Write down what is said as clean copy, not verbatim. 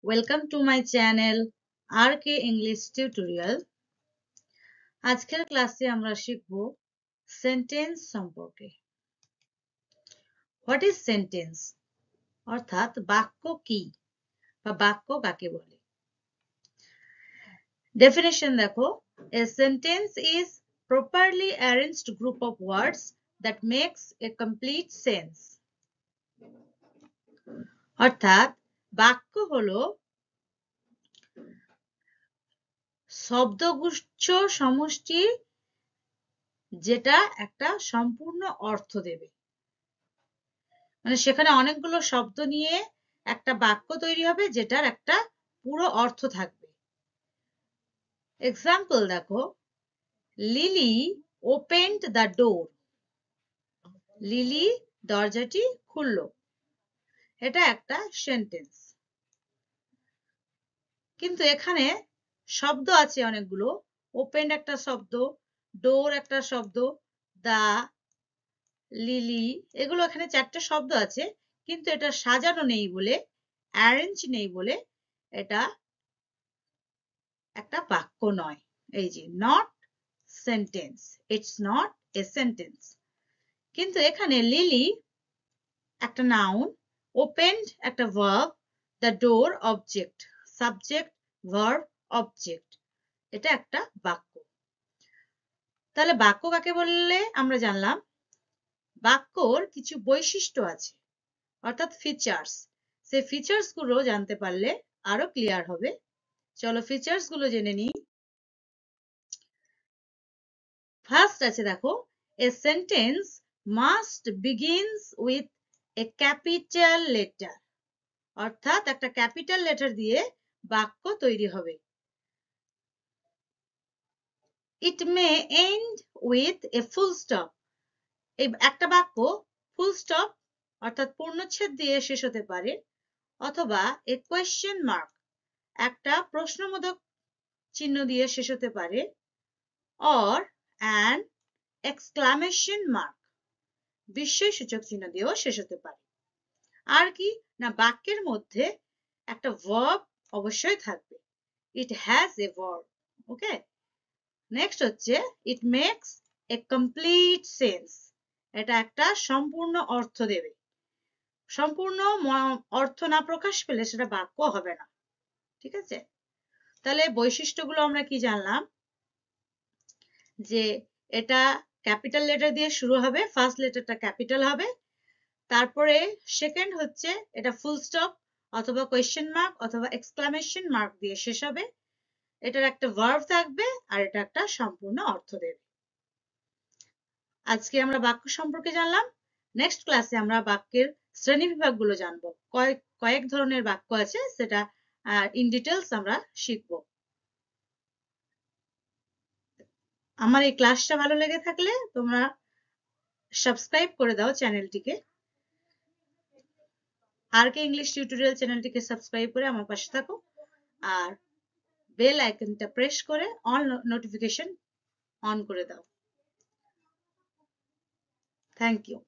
Welcome to my channel RK English tutorial. আজকের ক্লাসে আমরা শিখব সেন্টেন্স সম্পর্কে। হোয়াট ইজ সেন্টেন্স, অর্থাৎ বাক্য কি বা বাক্য কাকে বলে। ডেফিনেশন দেখো, a sentence is properly arranged group of words that makes a complete sense. অর্থাৎ বাক্য হলো শব্দগুচ্ছ সমষ্টি যেটা একটা সম্পূর্ণ অর্থ দেবে। মানে সেখানে অনেকগুলো শব্দ নিয়ে একটা বাক্য তৈরি হবে যেটার একটা পুরো অর্থ থাকবে। এক্সাম্পল দেখো, lily opened the door. Lily দরজাটি খুলল, এটা একটা সেন্টেন্স। কিন্তু এখানে শব্দ আছে অনেকগুলো। ওপেন্ড একটা শব্দ, ডোর একটা শব্দ, দা, লিলি, এগুলো এখানে চারটে শব্দ আছে, কিন্তু এটা সাজানো নেই বলে, অ্যারেঞ্জ নেই বলে এটা একটা বাক্য নয়। এই যে not sentence, it's not a sentence. কিন্তু এখানে লিলি একটা নাউন, ওপেন্ড একটা verb, the door object, subject verb object, এটা একটা বাক্য। তাহলে বাক্য কাকে বললে আমরা জানলাম। বাক্যর কিছু বৈশিষ্ট্য আছে, অর্থাৎ ফিচার্স। সেই ফিচার্স গুলো জানতে পারলে আরো ক্লিয়ার হবে। চলো ফিচার্স গুলো জেনে নিই। ফার্স্ট আছে দেখো, a sentence must begins with a capital letter. অর্থাৎ একটা ক্যাপিটাল লেটার দিয়ে বাক্য তৈরি হবে। It may end with a full stop. এই একটা বাক্য ফুল স্টপ অর্থাৎ পূর্ণচ্ছেদ দিয়ে শেষ হতে পারে, অথবা এ কোয়েশ্চেন মার্ক, একটা প্রশ্নবোধক চিহ্ন দিয়ে শেষ হতে পারে, অর অ্যান এক্সক্লামেশন মার্ক, বিস্ময়সূচক চিহ্ন দিয়েও শেষ হতে পারে। আর কি না, বাক্যের মধ্যে একটা ভার্ব অবশ্যই থাকবে। It has a verb. Okay, next হচ্ছে it makes a complete sense. এটা একটা সম্পূর্ণ অর্থ দেবে। সম্পূর্ণ অর্থ না প্রকাশ পেলে সেটা বাক্য হবে না। ঠিক আছে, তাহলে বৈশিষ্ট্যগুলো আমরা কি জানলাম, যে এটা ক্যাপিটাল লেটার দিয়ে শুরু হবে, ফার্স্ট লেটারটা ক্যাপিটাল হবে, তারপরে সেকেন্ড হচ্ছে এটা ফুল স্টপ অথবা কোয়েশ্চেন মার্ক অথবা এক্সক্লামেশন মার্ক দিয়ে শেষ হবে, এটার একটা ভার্ব থাকবে, আর এটা একটা সম্পূর্ণ অর্থ দেবে। আজকে আমরা বাক্য সম্পর্কে জানলাম। নেক্সট ক্লাসে আমরা বাক্যের শ্রেণী বিভাগগুলো জানবো। কয়েক ধরনের বাক্য আছে, সেটা ইন ডিটেলস আমরা শিখব। আমার এই ক্লাসটা ভালো লেগে থাকলে তোমরা সাবস্ক্রাইব করে দাও চ্যানেলটিকে। RK ইংলিশ টিউটোরিয়াল চ্যানেলটিকে সাবস্ক্রাইব করে আমার পাশে থাকো, আর বেল আইকনটা প্রেস করে অল নোটিফিকেশন অন করে দাও। Thank you.